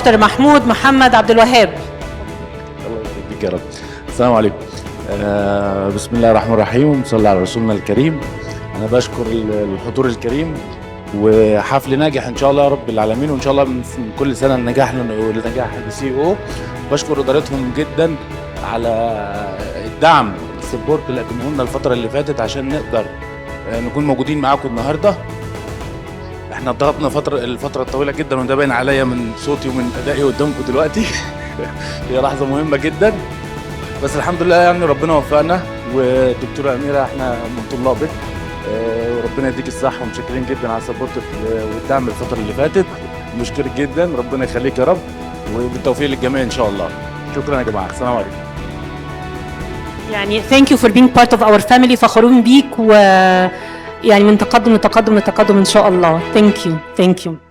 دكتور محمود محمد عبد الوهاب. الله يبارك فيك يا رب. السلام عليكم. بسم الله الرحمن الرحيم، صلى على رسولنا الكريم. انا بشكر الحضور الكريم، وحفل ناجح ان شاء الله يا رب العالمين، وان شاء الله من كل سنه النجاح لنجاح السي او. بشكر ادارتهم جدا على الدعم السبورت اللي قدموه لنا الفتره اللي فاتت عشان نقدر نكون موجودين معاكم النهارده. احنا ضغطنا الفتره الطويله جدا، وده باين عليا من صوتي ومن ادائي قدامكم دلوقتي. هي لحظه مهمه جدا، بس الحمد لله يعني ربنا وفقنا. والدكتوره اميره احنا من طلابك، وربنا يديك الصحه، ومشكرين جدا على السبورت والدعم الفتره اللي فاتت. مشكور جدا، ربنا يخليك يا رب، وبالتوفيق للجميع ان شاء الله. شكرا يا جماعه، السلام عليكم. يعني thank you for being part of our family. فخورين بيك، و يعني من تقدم لتقدم لتقدم ان شاء الله. thank you.